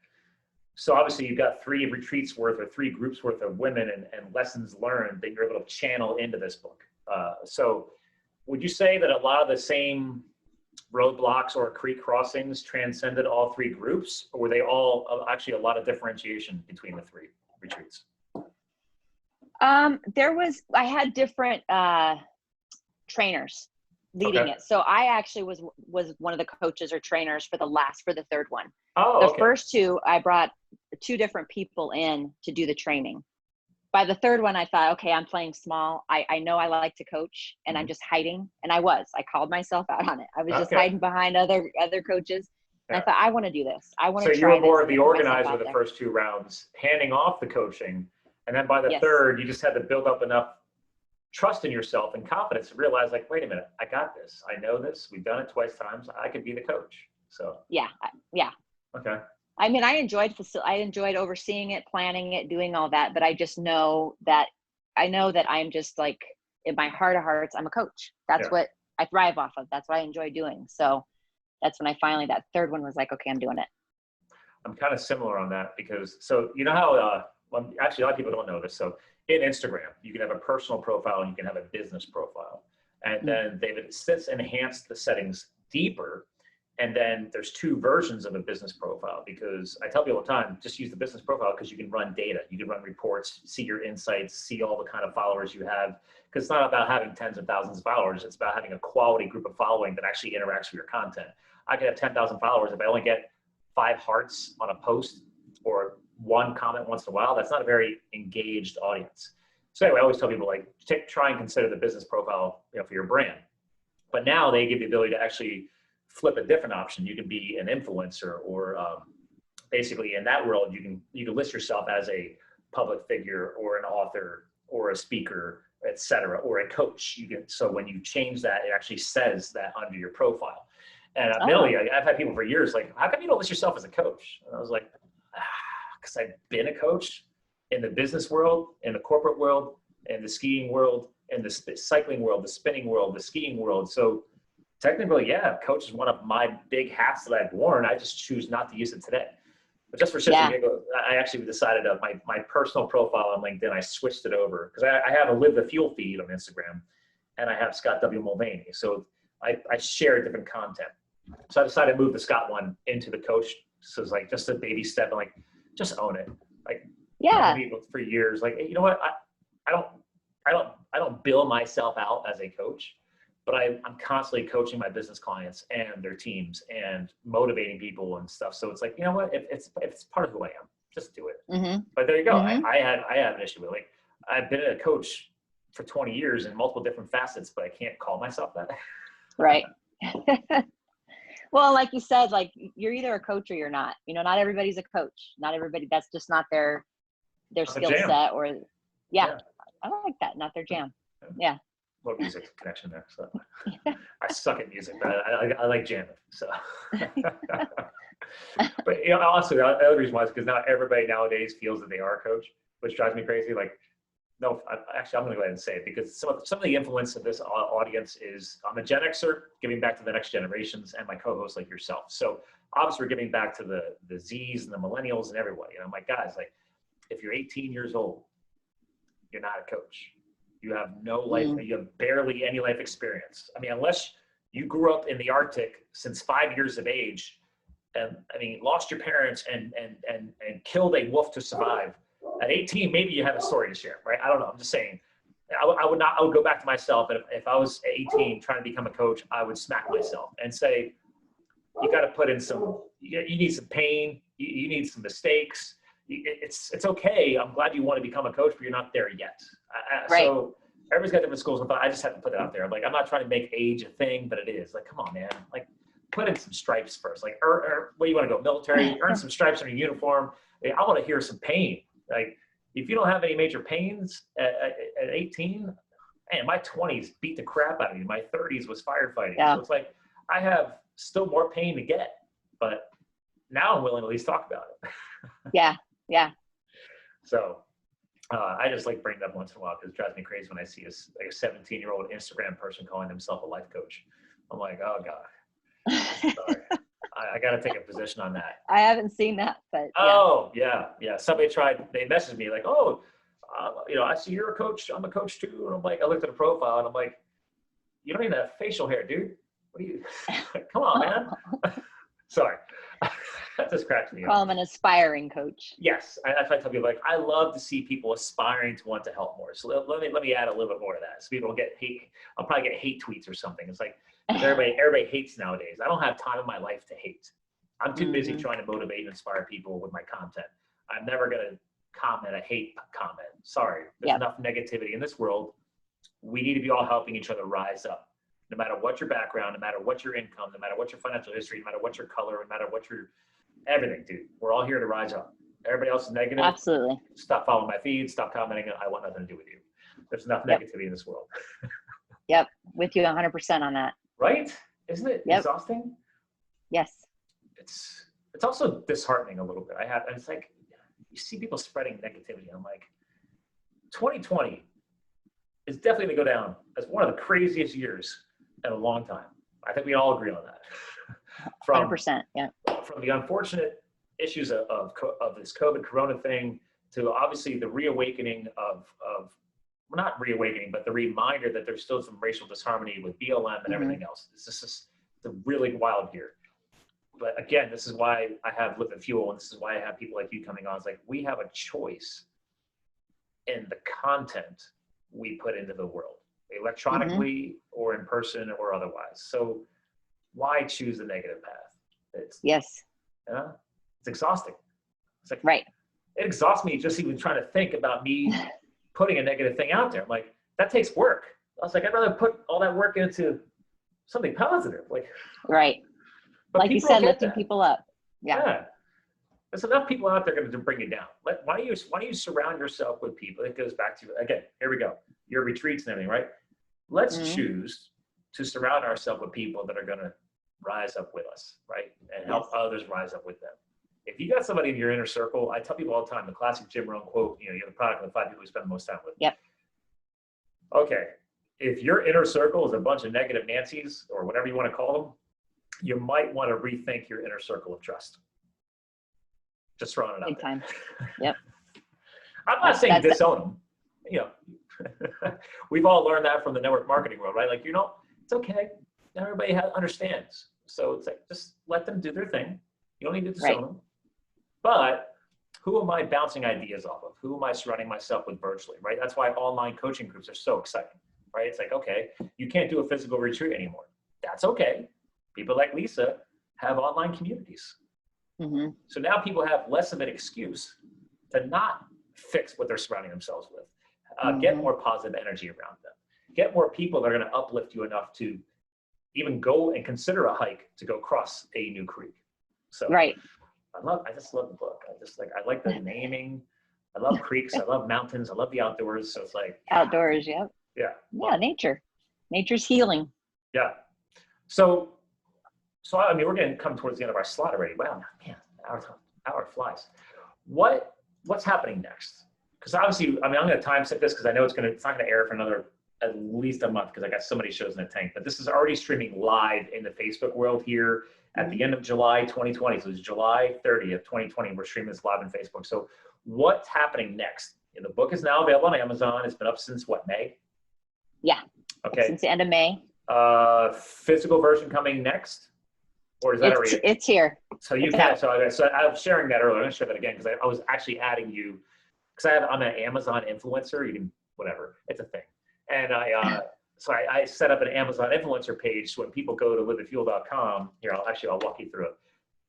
So obviously you've got 3 retreats worth or 3 groups worth of women and lessons learned that you're able to channel into this book. So would you say that a lot of the same roadblocks or creek crossings transcended all 3 groups, or were they all actually a lot of differentiation between the 3 retreats? I had different trainers leading it. So I actually was one of the coaches or trainers for the third one. The first 2, I brought 2 different people in to do the training. By the third one, I thought, okay, I'm playing small. I know I like to coach, and I'm just hiding. And I called myself out on it. I was just hiding behind other coaches. And I thought, I want to do this. I want to try this. So you were more of the organizer the first 2 rounds, handing off the coaching. And then by the third, you just had to build up enough trust in yourself and confidence to realize, like, wait a minute, I got this. I know this. We've done it twice times. I could be the coach. So yeah. Okay. I mean, I enjoyed overseeing it, planning it, doing all that. But I just know that I'm just like, in my heart of hearts, I'm a coach. That's what I thrive off of. That's what I enjoy doing. So that's when I finally, that third one was like, okay, I'm doing it. I'm kind of similar on that because, so you know how, well, actually a lot of people don't know this. So in Instagram, you can have a personal profile and you can have a business profile. And then they've since enhanced the settings deeper. And then there's two versions of a business profile, because I tell people all the time, just use the business profile because you can run data, you can run reports, see your insights, see all the kind of followers you have. Because it's not about having tens of thousands of followers. It's about having a quality group of following that actually interacts with your content. I could have 10,000 followers. If I only get 5 hearts on a post or 1 comment once in a while, that's not a very engaged audience. So anyway, I always tell people, like, try and consider the business profile, you know, for your brand. But now they give you the ability to actually flip a different option. You can be an influencer, or basically in that world, you can list yourself as a public figure or an author or a speaker, etc., or a coach. So when you change that, it actually says that under your profile. And admittedly, I've had people for years like, how come you don't list yourself as a coach? And I was like, because I've been a coach in the business world, in the corporate world, in the skiing world, in the cycling world, the spinning world, the skiing world. So technically, yeah, coach is one of my big hats that I've worn. I just choose not to use it today. But just for shits and giggles, I actually decided my personal profile on LinkedIn, I switched it over because I have a Live the Fuel feed on Instagram, and I have Scott W. Mulvaney. So I share different content. So I decided to move the Scott one into the coach. So it's like just a baby step, and like, just own it. Like, for years, like, you know what? I don't bill myself out as a coach, but I'm constantly coaching my business clients and their teams and motivating people and stuff. So it's like, you know what? If it's part of who I am, just do it. But there you go. I have an issue with, like, I've been a coach for 20 years in multiple different facets, but I can't call myself that. Right. Well, like you said, like, you're either a coach or you're not. You know, not everybody's a coach. Not everybody. That's just not their skill set. Or I like that. Not their jam. Yeah. Little music connection there. So I suck at music, but I like jamming. So, but you know, also the other reason why is because now everybody nowadays feels that they are a coach, which drives me crazy. Like, no, actually, I'm going to go ahead and say it, because some of the influence of this audience is, I'm a Gen Xer giving back to the next generations, and my co-hosts like yourself. So obviously we're giving back to the Zs and the millennials and everybody. And I'm like, guys, like, if you're 18 years old, you're not a coach. You have no life, you have barely any life experience. I mean, unless you grew up in the Arctic since 5 years of age, and I mean, lost your parents and killed a wolf to survive. At 18, maybe you have a story to share, right? I don't know. I'm just saying. I would go back to myself. And if I was 18 trying to become a coach, I would smack myself and say, you got to put in you need some pain. You need some mistakes. It's okay. I'm glad you want to become a coach, but you're not there yet. Right. So everybody's got different schools, but I just have to put it out there. Like, I'm not trying to make age a thing, but it is. Like, come on, man. Like, put in some stripes first. Like, where do you want to go? Military? Earn some stripes on your uniform. I want to hear some pain. Like, if you don't have any major pains at 18, man, my 20s beat the crap out of me. My 30s was firefighting. Yeah. So it's like, I have still more pain to get, but now I'm willing to at least talk about it. Yeah. So I just like bring it up once in a while because it drives me crazy when I see a 17-year-old Instagram person calling himself a life coach. I'm like, oh God. Sorry. I got to take a position on that. I haven't seen that, but yeah. Somebody they messaged me like, I see you're a coach. I'm a coach too. And I'm like, I looked at the profile and I'm like, you don't even have facial hair, dude. What are you? Come on, man. Sorry. That just cracks me up. Call him an aspiring coach. Yes. That's why I tell people, like, I love to see people aspiring to want to help more. So let me add a little bit more to that. So people don't get hate. I'll probably get hate tweets or something. It's like, everybody hates nowadays. I don't have time in my life to hate. I'm too busy trying to motivate and inspire people with my content. I'm never going to comment a hate comment. Sorry. There's enough negativity in this world. We need to be all helping each other rise up. No matter what your background, no matter what your income, no matter what your financial history, no matter what your color, no matter what your everything, dude. We're all here to rise up. Everybody else is negative. Absolutely. Stop following my feed. Stop commenting. I want nothing to do with you. There's enough negativity in this world. Yep. With you 100% on that. Right? Isn't it exhausting? Yes. It's also disheartening a little bit. It's like, you see people spreading negativity. I'm like, 2020 is definitely going to go down as one of the craziest years in a long time. I think we all agree on that. From 100%. Yeah. from the unfortunate issues of this COVID Corona thing to obviously the reawakening of well, not reawakening, but the reminder that there's still some racial disharmony with BLM and everything else. It's just a really wild year. But again, this is why I have Live the Fuel, and this is why I have people like you coming on. It's like we have a choice in the content we put into the world, electronically or in person or otherwise. So why choose the negative path? It's, Yes. yeah, it's exhausting. It's like, Right. it exhausts me just even trying to think about me putting a negative thing out there. I'm like, that takes work. I was like, I'd rather put all that work into something positive. Like, right. but Like you said, lifting people up. Yeah. There's enough people out there going to bring you down. Why don't you surround yourself with people? It goes back to, again, here we go. Your retreats and everything, right? Let's choose to surround ourselves with people that are going to rise up with us, right? And help others rise up with them. If you got somebody in your inner circle, I tell people all the time, the classic Jim Rohn quote, you're the product of the 5 people you spend the most time with. Yep. Okay. If your inner circle is a bunch of negative Nancy's or whatever you want to call them, you might want to rethink your inner circle of trust. Just throwing it out. Big time. Yep. I'm not saying disown them. We've all learned that from the network marketing world, right? Like, it's okay. Everybody understands. So it's like, just let them do their thing. You don't need to disown them. But who am I bouncing ideas off of? Who am I surrounding myself with virtually, right? That's why online coaching groups are so exciting, right? It's like, okay, you can't do a physical retreat anymore. That's okay. People like Lisa have online communities. So now people have less of an excuse to not fix what they're surrounding themselves with. Get more positive energy around them. Get more people that are going to uplift you enough to even go and consider a hike to go cross a new creek. So right. I just love the book. I like the naming. I love creeks. I love mountains. I love the outdoors. So it's like outdoors. Yep. Yeah. Yeah. Nature's healing. Yeah. So I mean, we're going to come towards the end of our slot already. Wow, man, hour flies. What's happening next? Because obviously, I mean, I'm going to time set this because I know it's not going to air for another at least a month because I got so many shows in the tank. But this is already streaming live in the Facebook world here at the end of July 2020. So it's July 30th, 2020. We're streaming this live on Facebook. So what's happening next? The book is now available on Amazon. It's been up since what, May? Yeah. Okay. Since the end of May. Physical version coming next? Or is that already? It's here. So you can. So I was sharing that earlier. I'm going to share that again because I was actually adding you because I'm an Amazon influencer. You can whatever. It's a thing. And I set up an Amazon influencer page. So when people go to LiveTheFuel.com, here I'll walk you through it.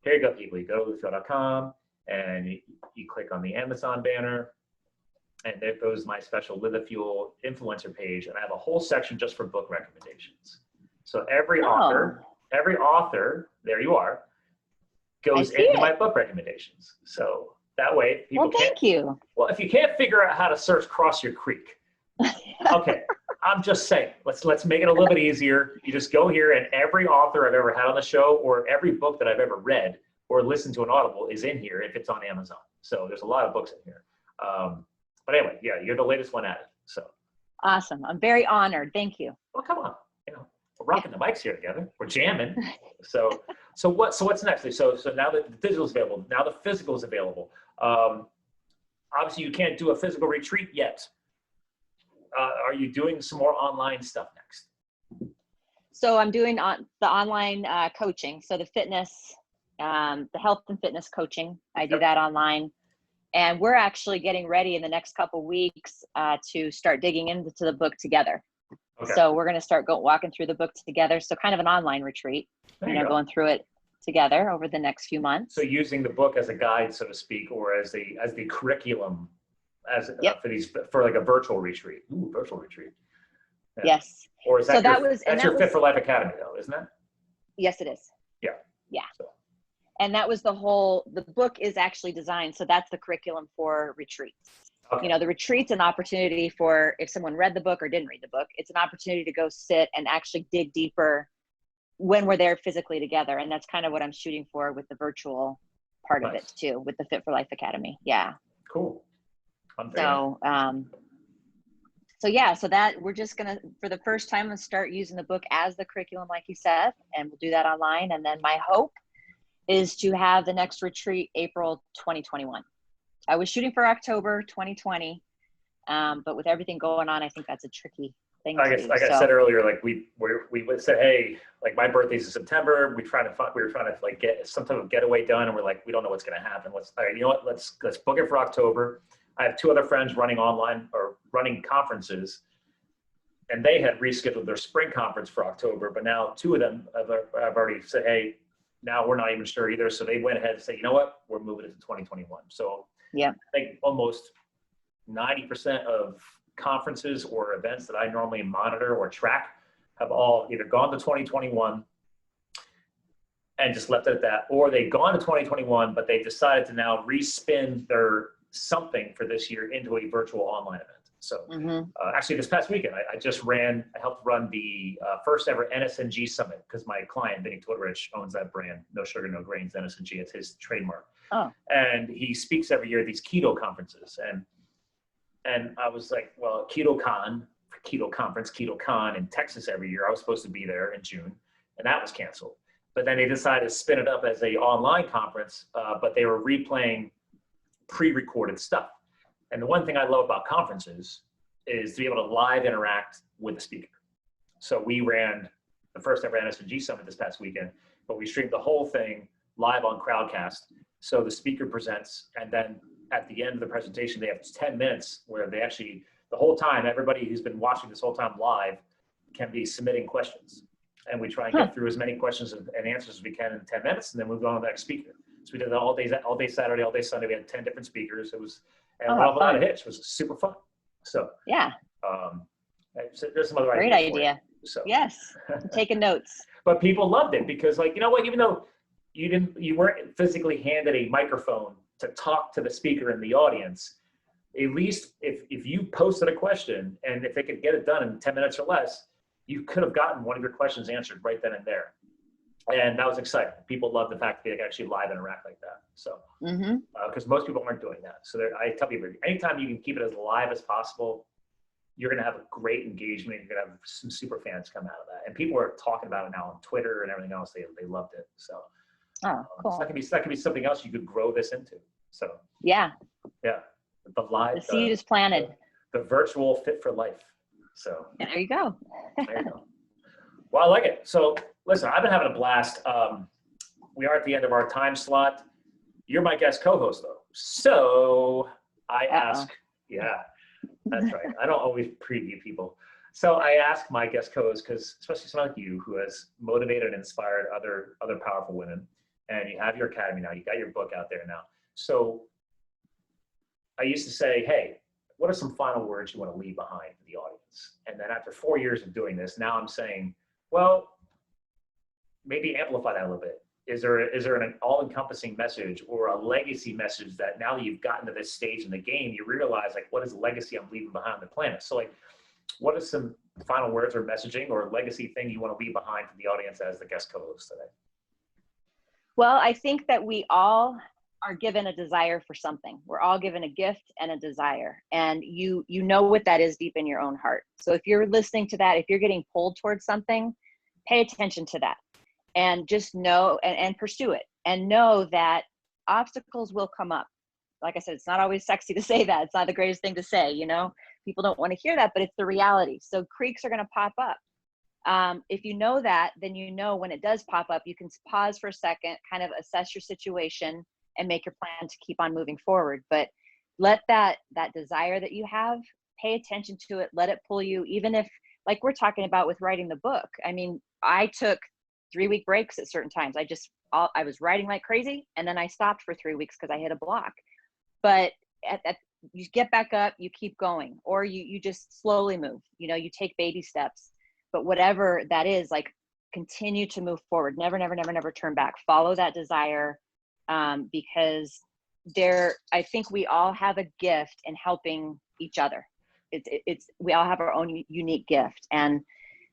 Here you go, people. You go to LiveTheFuel.com and you click on the Amazon banner, and there goes my special Live the Fuel influencer page, and I have a whole section just for book recommendations. So every author, there you are, goes into my book recommendations. So that way people thank you. Well, if you can't figure out how to search Cross Your Creek, okay, I'm just saying, let's make it a little bit easier. You just go here, and every author I've ever had on the show or every book that I've ever read or listened to an Audible is in here if it's on Amazon. So there's a lot of books in here. But anyway, yeah, you're the latest one at it. So awesome. I'm very honored. Thank you. Well, come on. We're rocking the mics here together. We're jamming. So what's next? So now that the digital is available, now the physical is available. Obviously, you can't do a physical retreat yet. Are you doing some more online stuff next? So I'm doing the online coaching. So the fitness, the health and fitness coaching. I do that online. And we're actually getting ready in the next couple weeks to start digging into the book together. Okay. So we're going to start walking through the book together. So kind of an online retreat, going through it together over the next few months. So using the book as a guide, so to speak, or as the curriculum for like a virtual retreat. Ooh, virtual retreat. Yeah. Yes. Or is that that's your Fit for Life Academy though, isn't it? Yes, it is. Yeah. Yeah. So. And that was the book is actually designed. So that's the curriculum for retreats. Okay. The retreat's an opportunity for, if someone read the book or didn't read the book, it's an opportunity to go sit and actually dig deeper when we're there physically together. And that's kind of what I'm shooting for with the virtual part of it too, with the Fit for Life Academy. Yeah. Cool. So yeah, so that we're just gonna, for the first time, start using the book as the curriculum, like you said, and we'll do that online. And then my hope is to have the next retreat April 2021. I was shooting for October 2020, but with everything going on, I think that's a tricky thing to do. Like I said earlier, like we said, hey, like my birthday's in September. We were trying to like get some type of getaway done, and we're like, we don't know what's going to happen. All right, you know what? Let's book it for October. I have 2 other friends running online or running conferences, and they had rescheduled their spring conference for October, but now 2 of them have already said, hey, now we're not even sure either. So they went ahead and said, you know what? We're moving it to 2021. So yeah, I think almost 90% of conferences or events that I normally monitor or track have all either gone to 2021 and just left it at that, or they've gone to 2021, but they decided to now respin their something for this year into a virtual online event. So actually this past weekend, I helped run the first ever NSNG Summit, because my client, Vinny Todorich, owns that brand, No Sugar, No Grains, NSNG. It's his trademark. Oh. And he speaks every year at these keto conferences. And I was like, well, Keto Conference, KetoCon in Texas every year. I was supposed to be there in June, and that was canceled. But then they decided to spin it up as a online conference, but they were replaying pre-recorded stuff. And the one thing I love about conferences is to be able to live interact with the speaker. So we ran the first ever NSNG Summit this past weekend, but we streamed the whole thing live on Crowdcast. So the speaker presents, and then at the end of the presentation, they have 10 minutes where they actually, the whole time, everybody who's been watching this whole time live can be submitting questions. And we try and get through as many questions and answers as we can in 10 minutes, and then move on to the next speaker. So we did that all day Saturday, all day Sunday. We had 10 different speakers. It was, and without a hitch, it was super fun. So yeah, so there's some other great idea. So yes, I'm taking notes. But people loved it because, like, you know what? Even though you weren't physically handed a microphone to talk to the speaker in the audience, at least if you posted a question and if they could get it done in 10 minutes or less, you could have gotten one of your questions answered right then and there. And that was exciting. People love the fact that they could actually live interact like that. So, because most people aren't doing that. So I tell people, anytime you can keep it as live as possible, you're going to have a great engagement. You're going to have some super fans come out of that. And people are talking about it now on Twitter and everything else. They loved it. So, cool. So that could be something else you could grow this into. So yeah, the seed is planted. The virtual fit for life. So there you go. There you go. Well, I like it. So listen, I've been having a blast. We are at the end of our time slot. You're my guest co-host though. So I ask, yeah, that's right. I don't always preview people. So I ask my guest co-hosts, because especially someone like you who has motivated and inspired other powerful women, and you have your academy now, you got your book out there now. So I used to say, hey, what are some final words you want to leave behind for the audience? And then after 4 years of doing this, now I'm saying, well, maybe amplify that a little bit. Is there an all-encompassing message or a legacy message that now that you've gotten to this stage in the game, you realize, like, what is the legacy I'm leaving behind on the planet? So, like, what are some final words or messaging or legacy thing you want to leave behind for the audience as the guest co-host today? Well, I think that we all are given a desire for something. We're all given a gift and a desire, and you know what that is deep in your own heart. So if you're listening to that, if you're getting pulled towards something, pay attention to that and just know and pursue it, and know that obstacles will come up. Like I said, it's not always sexy to say that. It's not the greatest thing to say, you know, people don't want to hear that, but it's the reality. So creeks are going to pop up. If you know that, then you know when it does pop up, you can pause for a second, kind of assess your situation and make your plan to keep on moving forward. But let that desire that you have, pay attention to it, let it pull you, even if, like we're talking about with writing the book. I mean, I took 3-week breaks at certain times. I was writing like crazy, and then I stopped for 3 weeks because I hit a block. But you get back up, you keep going, or you just slowly move, you know, you take baby steps. But whatever that is, like, continue to move forward. Never turn back. Follow that desire, because I think we all have a gift in helping each other. We all have our own unique gift. And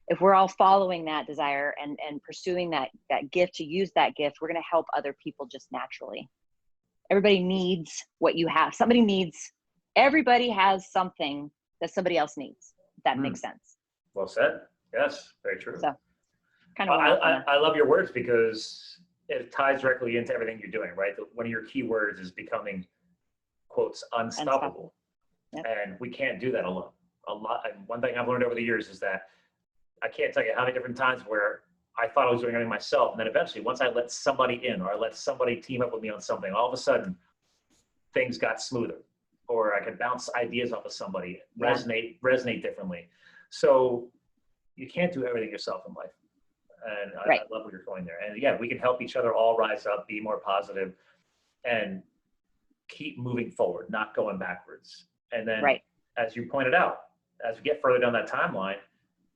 if we're all following that desire and pursuing that gift, to use that gift, we're going to help other people just naturally. Everybody needs what you have. Everybody has something that somebody else needs. that makes sense. Well said. Yes, very true. So kind of I love your words because it ties directly into everything you're doing, right? One of your key words is becoming, quotes, unstoppable. Yep. And we can't do that alone. And one thing I've learned over the years is that I can't tell you how many different times where I thought I was doing everything myself. And then eventually, once I let somebody in or I let somebody team up with me on something, all of a sudden things got smoother, or I could bounce ideas off of somebody, resonate differently. So you can't do everything yourself in life. And I love where you're going there. And yeah, we can help each other all rise up, be more positive, and keep moving forward, not going backwards. And then, as you pointed out, as we get further down that timeline,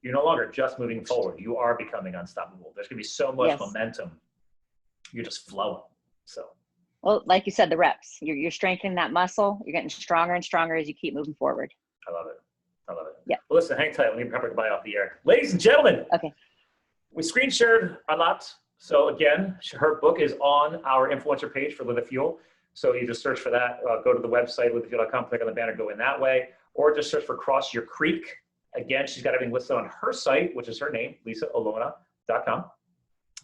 you're no longer just moving forward. You are becoming unstoppable. There's going to be so much momentum. You're just flowing. So, well, like you said, the reps. You're strengthening that muscle. You're getting stronger and stronger as you keep moving forward. I love it. Yeah. Well, listen, hang tight. Let me cover goodbye off the air. Ladies and gentlemen. Okay. We screen shared a lot. So again, her book is on our influencer page for Live the Fuel. So you just search for that. Go to the website, livethefuel.com, click on the banner, go in that way. Or just search for Cross Your Creek. Again, she's got everything listed on her site, which is her name, lisaolona.com.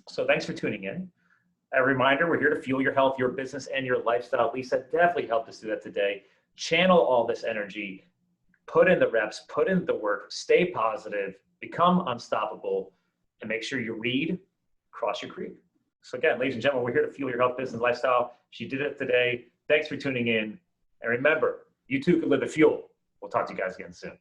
So thanks for tuning in. A reminder, we're here to fuel your health, your business, and your lifestyle. Lisa definitely helped us do that today. Channel all this energy, put in the reps, put in the work, stay positive, become unstoppable, and make sure you read Cross Your Creek. So again, ladies and gentlemen, we're here to fuel your health, business, lifestyle. She did it today. Thanks for tuning in. And remember, you too can live the fuel. We'll talk to you guys again soon.